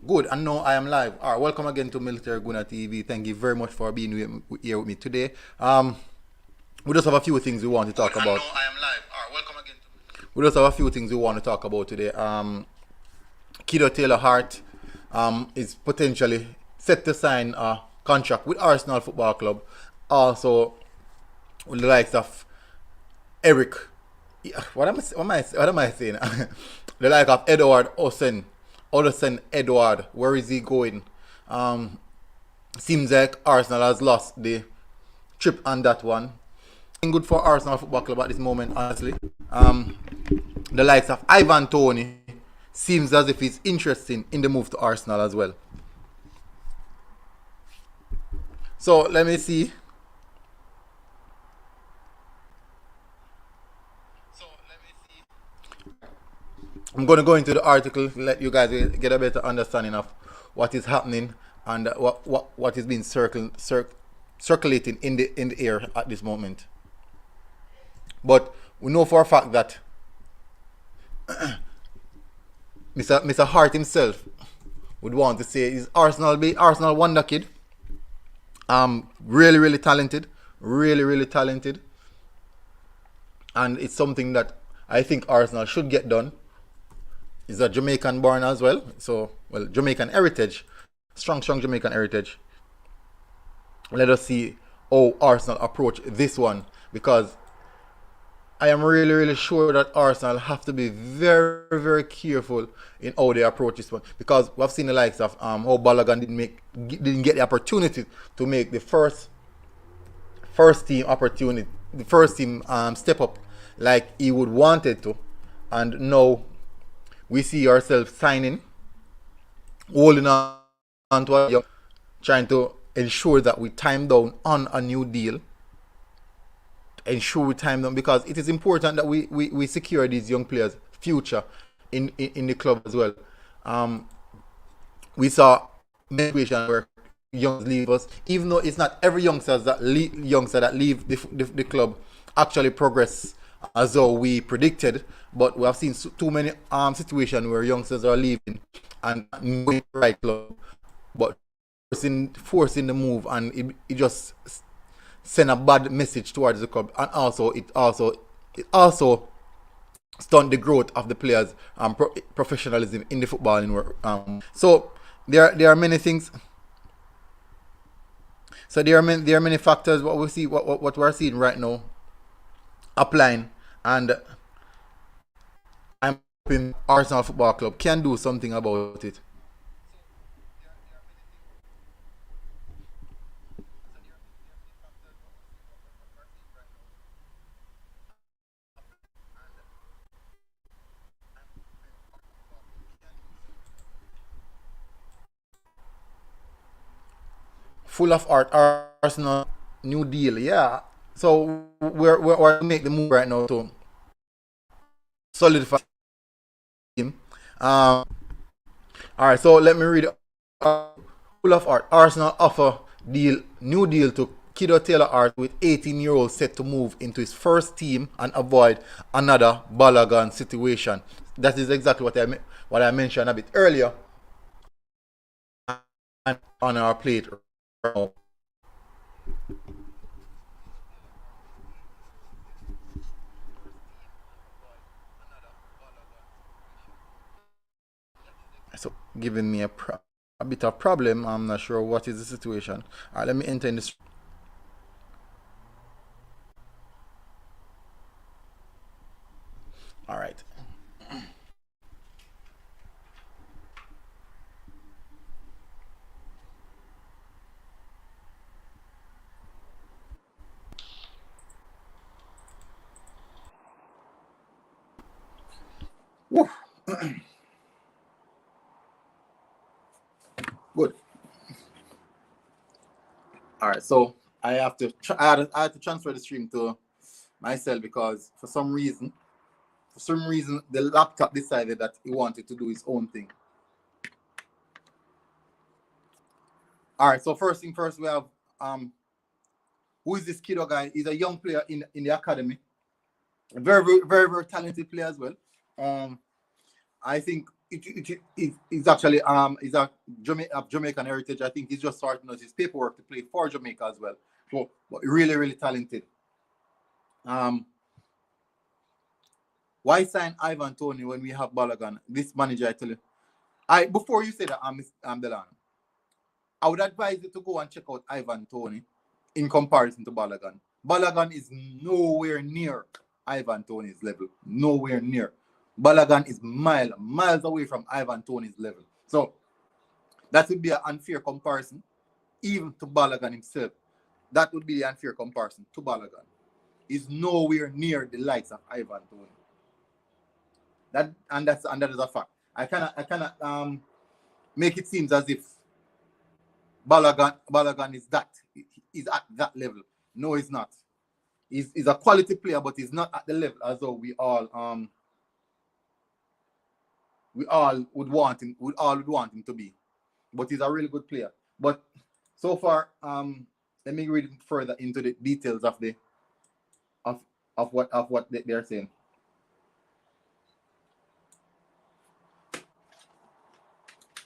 Good, and now I am live. All right, welcome again to Military Guna TV. Thank you very much for being here with me today. We just have a few things we want to talk about. And now I am live. All right, welcome again. We just have a few things we want to talk about today. Kido Taylor-Harts is potentially set to sign a contract with Arsenal Football Club. Also, with the likes of Eric. What am I saying? The like of Edward Odesonne Edward. Where is he going? Seems like Arsenal has lost the trip on that one. Good for Arsenal Football Club at this moment, honestly. The likes of Ivan Toney seems as if he's interested in the move to Arsenal as well. So let me see. I'm going to go into the article, let you guys get a better understanding of what is happening and what is being circulating in the air at this moment. But we know for a fact that Mr. Hart himself would want to say is Arsenal wonder kid. Really talented, really talented, and it's something that I think Arsenal should get done. He's a Jamaican born as well, so Jamaican heritage, strong Jamaican heritage. Let us see how Arsenal approach this one, because I am really sure that Arsenal have to be very careful in how they approach this one, because we've seen the likes of how Balogun didn't get the opportunity to make the first team opportunity, the first team step up like he would wanted to, and now we see ourselves signing, holding on to a young, trying to ensure that we time down on a new deal. Ensure we time down, because it is important that we secure these young players' future in the club as well. We saw a situation where young leave us, even though it's not every youngster that leave the club actually progress as though we predicted, but we have seen too many situations where youngsters are leaving and going to the right club, but forcing the move, and it just send a bad message towards the club, and it also stunt the growth of the players' professionalism in the footballing work. So there are many things. So there are many factors what we see what we're seeing right now applying, and I'm hoping Arsenal Football Club can do something about it. Full of art, Arsenal new deal, yeah. So we're make the move right now to solidify him. All right, so let me read. Full of art, Arsenal offer new deal to Kido Taylor-Harts, with 18-year-old set to move into his first team and avoid another Balogun situation. That is exactly what I mentioned a bit earlier on our plate. So giving me a bit of problem. I'm not sure what is the situation. All right, let me enter in this. All right. Woo. Good. All right, so I have to I had to transfer the stream to myself, because for some reason the laptop decided that he wanted to do his own thing. All right, so first thing first, we have who is this kiddo guy? He's a young player in the academy, a very talented player as well. I think It's actually is a Jamaican heritage. I think he's just starting out his paperwork to play for Jamaica as well. But really, really talented. Why sign Ivan Toney when we have Balogun? This manager, I tell you. Before you say that, Delano, I would advise you to go and check out Ivan Toney in comparison to Balogun. Balogun is nowhere near Ivan Toney's level. Nowhere near. Balogun is miles away from Ivan Toney's level. So that would be an unfair comparison, even to Balogun himself. That would be the unfair comparison to Balogun. He's nowhere near the likes of Ivan Toney. That is a fact. I cannot make it seem as if Balogun is at that level. No, he's not. He's a quality player, but he's not at the level as though we all would want him to be. But he's a really good player. But so far, let me read further into the details of what they're saying.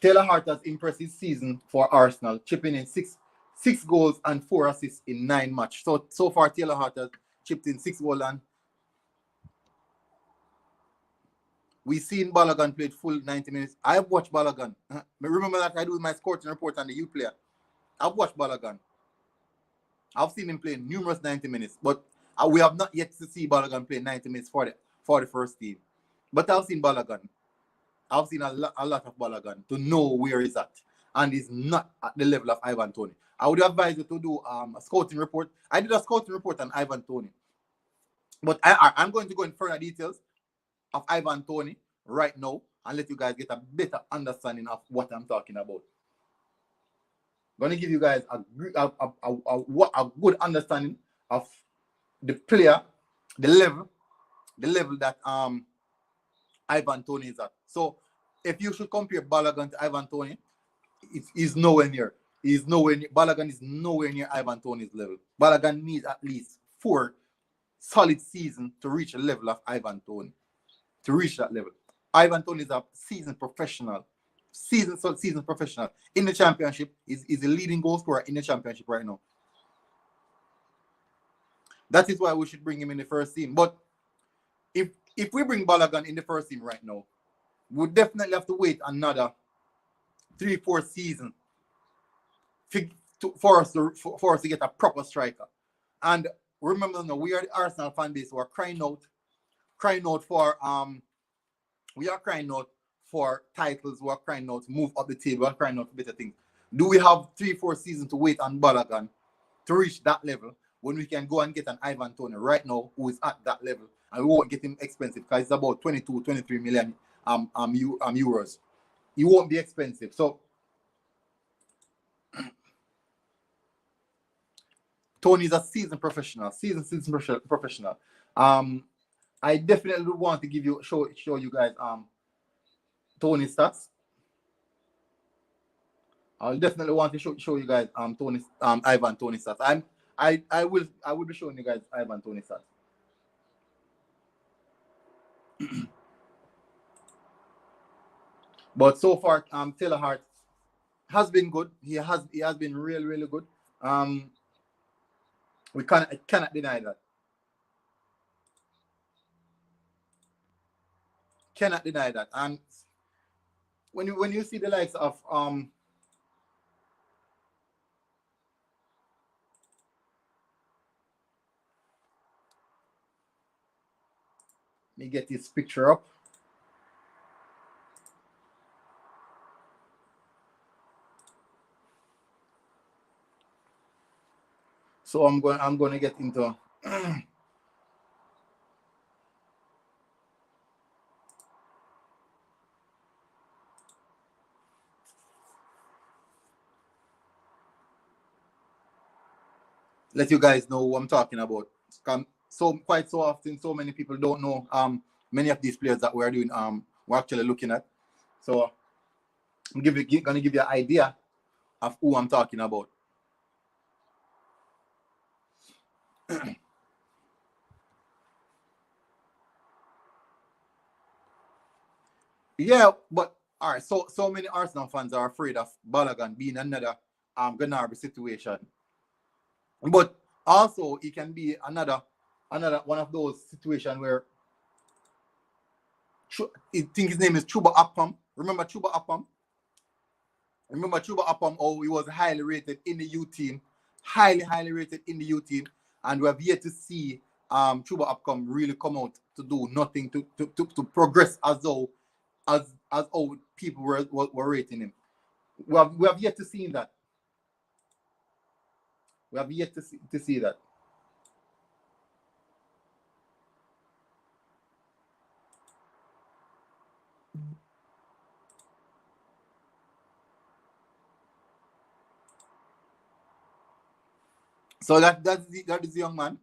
Taylor-Harts has impressed this season for Arsenal, chipping in six goals and 4 assists in 9 matches. So far, Taylor-Harts has chipped in 6 goals, and we've seen Balogun played full 90 minutes. I've watched Balogun. Remember that I do my scouting report on the youth player. I've watched Balogun. I've seen him play numerous 90 minutes, but we have not yet to see Balogun play 90 minutes for the first team. But I've seen Balogun. I've seen a lot of Balogun to know where he's at. And he's not at the level of Ivan Toney. I would advise you to do a scouting report. I did a scouting report on Ivan Toney. But I'm going to go in further details of Ivan Toney right now and let you guys get a better understanding of what I'm talking about. I'm going to give you guys a good understanding of the player, the level that Ivan Toney is at. So if you should compare Balogun to Ivan Toney, he's nowhere near. Balogun is nowhere near Ivan Toney's level. Balogun needs at least 4 solid seasons to reach the level of Ivan Toney. To reach that level. Ivan Toney is a seasoned professional. Seasoned professional. In the championship, is the leading goal scorer in the championship right now. That is why we should bring him in the first team. But if we bring Balogun in the first team right now, we'll definitely have to wait another 3-4 seasons for us to get a proper striker. And remember now, we are the Arsenal fan base who are crying out for titles, we are crying out to move up the table, we are crying out for better things. Do we have 3-4 seasons to wait on Balogun to reach that level when we can go and get an Ivan Toney right now who is at that level, and we won't get him expensive because it's about 22-23 million euros. He won't be expensive. So Toney is a seasoned professional. I definitely want to show you guys Toney's stats. I'll definitely want to show you guys Ivan Toney stats. I will be showing you guys Ivan Toney stats. But so far, Taylor-Harts has been good. He has been really, really good. We cannot deny that. Cannot deny that. And when you see the likes of let me get this picture up. So I'm going to get into let you guys know what I'm talking about. Quite so often, so many people don't know many of these players that we're doing we're actually looking at. So I'm gonna give you an idea of who I'm talking about. Yeah, but All right, so many Arsenal fans are afraid of Balogun being another Gnabry situation, but also it can be another one of those situations where I think his name is Chuba Akpom. Remember Chuba Akpom? Remember Chuba Akpom? Oh, he was highly rated in the U team, highly rated in the U team, and we have yet to see Chuba Akpom really come out to do nothing to progress as how people were rating him. We have yet to see that. We have yet to see that. So that is the young man.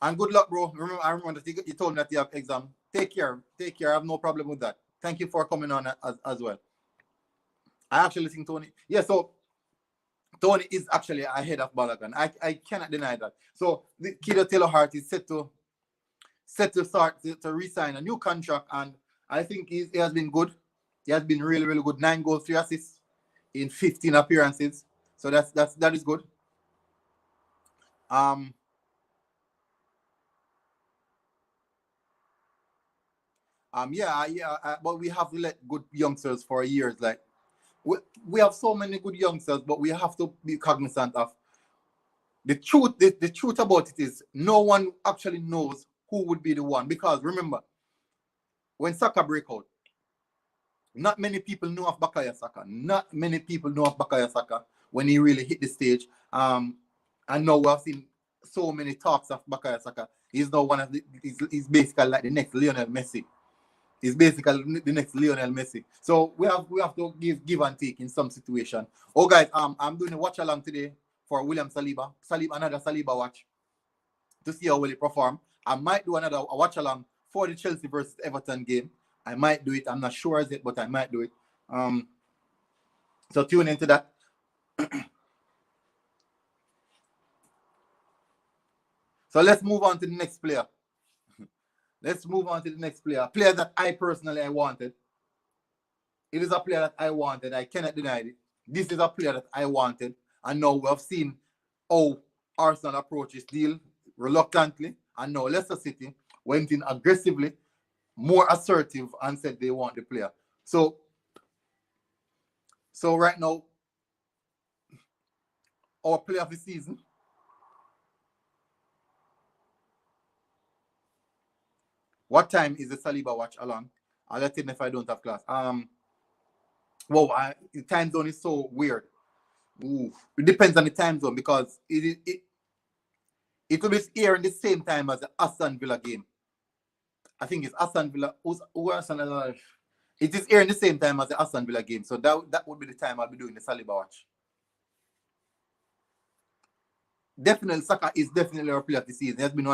And good luck, bro. I remember that you told me that you have exam. Take care. Take care. I have no problem with that. Thank you for coming on as well. I actually think Toney. Yeah, so Toney is actually ahead of Balogun. I cannot deny that. So the Kido Taylor-Harts is set to start to re-sign a new contract, and I think he has been good. He has been really, really good. 9 goals, 3 assists in 15 appearances. So that is good. But we have to let good youngsters for years. Like we have so many good youngsters, but we have to be cognizant of the truth. The truth about it is no one actually knows who would be the one, because remember when Saka break out, not many people know of Bakaya Saka. Not many people know of Bakaya Saka when he really hit the stage. And now we have seen so many talks of Bakaya Saka. He's now one of he's basically like the next Lionel Messi. He's basically the next Lionel Messi. So we have to give and take in some situation. Oh guys, I'm doing a watch along today for William Saliba. Another Saliba watch to see how well he perform. I might do another watch along for the Chelsea versus Everton game. I might do it. I'm not sure as it, but I might do it. So tune into that. So let's move on to the next player. Let's move on to the next player. A player that I personally wanted. It is a player that I wanted. I cannot deny it. This is a player that I wanted. And now we have seen how Arsenal approached this deal reluctantly. And now Leicester City went in aggressively, more assertive, and said they want the player. So right now, our player of the season. What time is the Saliba watch along? I'll let you know if I don't have class. The time zone is so weird. Ooh. It depends on the time zone, because it will be airing the same time as the Aston Villa game. I think it's Aston Villa. It is airing the same time as the Aston Villa game. So that would be the time I'll be doing the Saliba watch. Definitely, Saka is definitely our player of the season. He has been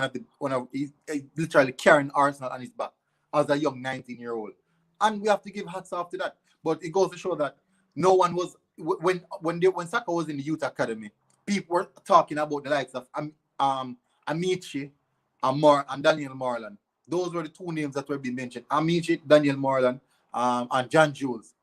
he's literally carrying Arsenal on his back as a young 19-year-old. And we have to give hats off to that. But it goes to show that no one was when Saka was in the youth academy, people were talking about the likes of Amici and Daniel Marland. Those were the two names that were being mentioned. Amici, Daniel Marland, and John Jules.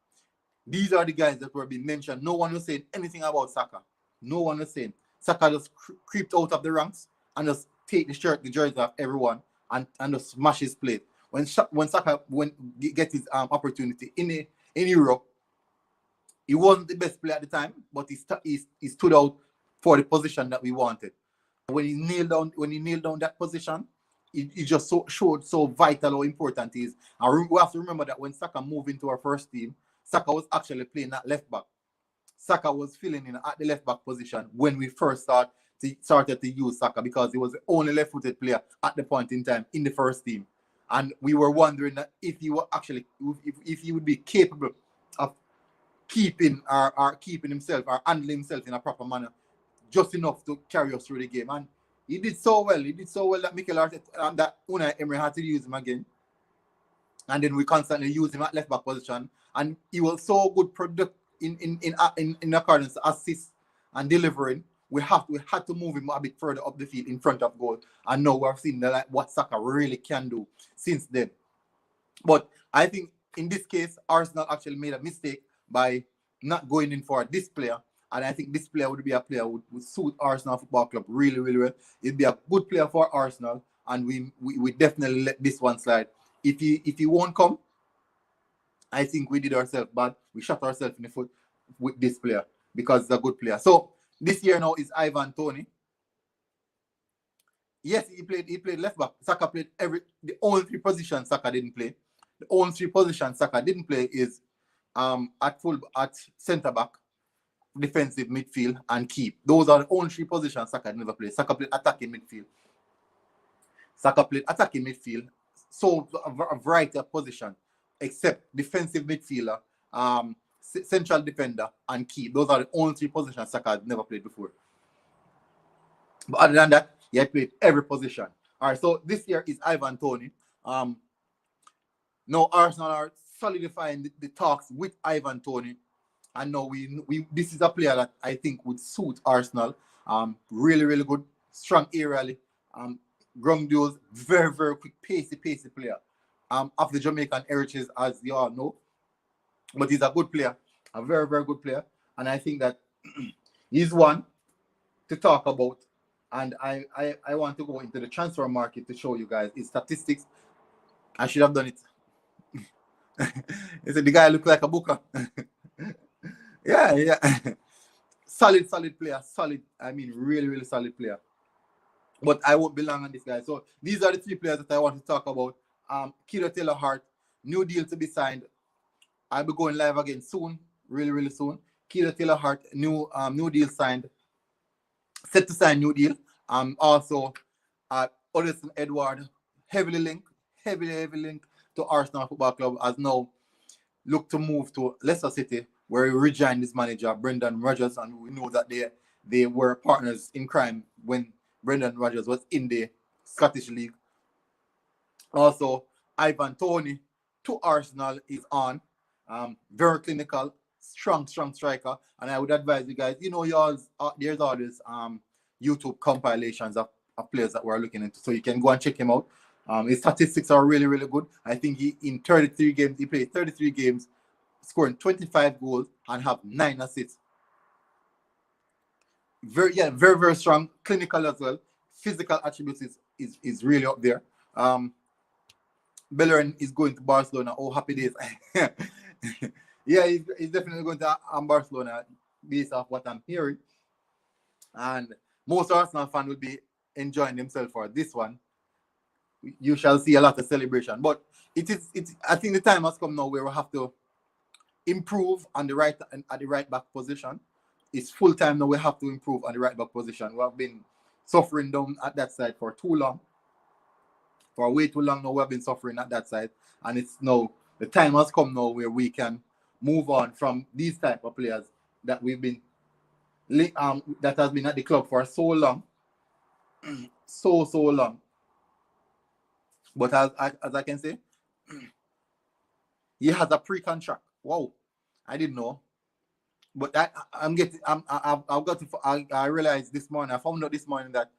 These are the guys that were being mentioned. No one was saying anything about Saka. No one was saying. Saka just creeped out of the ranks and just take the jersey off everyone and just smash his plate. When Saka get his opportunity in Europe, he wasn't the best player at the time, but he stood out for the position that we wanted. When he nailed down that position, he just showed so vital how important he is. And we have to remember that when Saka moved into our first team, Saka was actually playing at left back. Saka was filling in at the left back position when we first started to use Saka, because he was the only left-footed player at the point in time in the first team. And we were wondering that if he would be capable of keeping himself or handling himself in a proper manner, just enough to carry us through the game. And he did so well. He did so well that Mikel Arteta and that Unai Emery had to use him again. And then we constantly use him at left back position. And he was so good in accordance to assists and delivering. We had to move him a bit further up the field in front of goal. And now we've seen what Saka really can do since then. But I think in this case, Arsenal actually made a mistake by not going in for this player. And I think this player would be a player who would suit Arsenal Football Club really, really well. It'd be a good player for Arsenal, and we definitely let this one slide. If he won't come, I think we did ourselves bad. We shot ourselves in the foot with this player because he's a good player. So this year now is Ivan Toney. Yes, he played left back. Saka played the only 3 positions Saka didn't play. The only 3 positions Saka didn't play is at centre back, defensive midfield, and keep. Those are the only 3 positions Saka never played. Saka played attacking midfield. So a variety of position, except defensive midfielder, central defender, and keep. Those are the only 3 positions Saka had never played before. But other than that, he had played every position. All right, so this year is Ivan Toney. Now Arsenal are solidifying the talks with Ivan Toney. And now we this is a player that I think would suit Arsenal. Really, really good, strong aerially. Ground duels, very, very quick, pacey player. Of the Jamaican heritage, as you all know. But he's a good player, a very, very good player. And I think that he's one to talk about. And I want to go into the transfer market to show you guys his statistics. I should have done it. He said the guy looked like a booker. Yeah. Solid player. Really, really solid player. But I won't be long on this guy. So these are the 3 players that I want to talk about. Kido Taylor-Harts, new deal to be signed. I'll be going live again soon, really, really soon. Kido Taylor-Harts, new deal signed. Set to sign new deal. Also, Odesonne Edward, heavily linked to Arsenal Football Club, has now looked to move to Leicester City, where he rejoined his manager, Brendan Rodgers, and we know that they were partners in crime when Brendan Rodgers was in the Scottish League. Also, Ivan Toney to Arsenal is on. Very clinical, strong striker. And I would advise you guys, there's all these YouTube compilations of players that we're looking into. So you can go and check him out. His statistics are really, really good. I think he played 33 games, scoring 25 goals and have 9 assists. Very, very strong. Clinical as well. Physical attributes is really up there. Bellerin is going to Barcelona. Oh, happy days. Yeah, he's definitely going to Barcelona based off what I'm hearing. And most Arsenal fans will be enjoying themselves for this one. You shall see a lot of celebration. But I think the time has come now where we have to improve at the right back position. It's full time now. We have to improve on the right back position. We have been suffering down at that side for too long. For way too long now, we have been suffering at that side. And it's now, the time has come now where we can move on from these type of players that we've been, that has been at the club for so long. so long. But as I can say, he has a pre-contract. Wow. I didn't know. But I realized this morning, I found out this morning that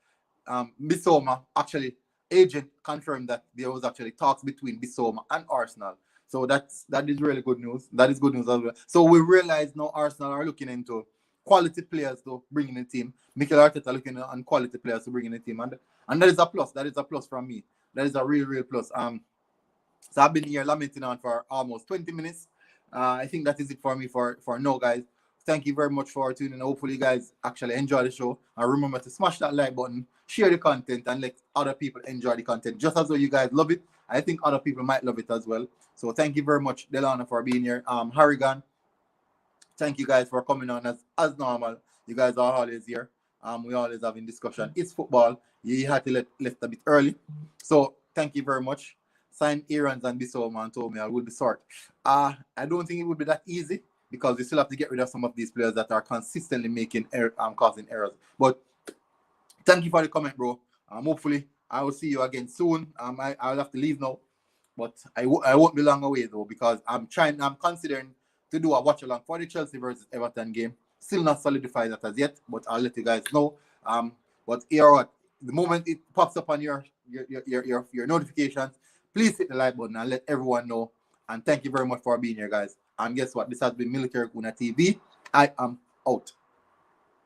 Bissouma actually, agent confirmed that there was actually talks between Bissouma and Arsenal. So that is really good news. That is good news as well. So we realize now Arsenal are looking into quality players to bring in the team. Mikel Arteta looking on quality players to bring in the team. And that is a plus. That is a plus from me. That is a real plus. So I've been here lamenting on for almost 20 minutes. I think that is it for me for now, guys. Thank you very much for tuning in. Hopefully you guys actually enjoy the show. And remember to smash that like button, share the content, and let other people enjoy the content. Just as though you guys love it, I think other people might love it as well. So thank you very much, Delano, for being here. Harrigan, thank you guys for coming on as normal. You guys are always here. We always having discussion. It's football. You had to left a bit early. So thank you very much. Sign Aaron's and Bissouma and told me I will be short. I don't think it would be that easy, because we still have to get rid of some of these players that are consistently making causing errors. But thank you for the comment, bro. Hopefully I will see you again soon. I'll have to leave now, but I won't be long away though, because I'm considering to do a watch along for the Chelsea versus Everton game. Still not solidified that as yet, but I'll let you guys know. But here, the moment it pops up on your notifications, please hit the like button and let everyone know And thank you very much for being here, guys. And guess what? This has been Military Kuna TV. I am out.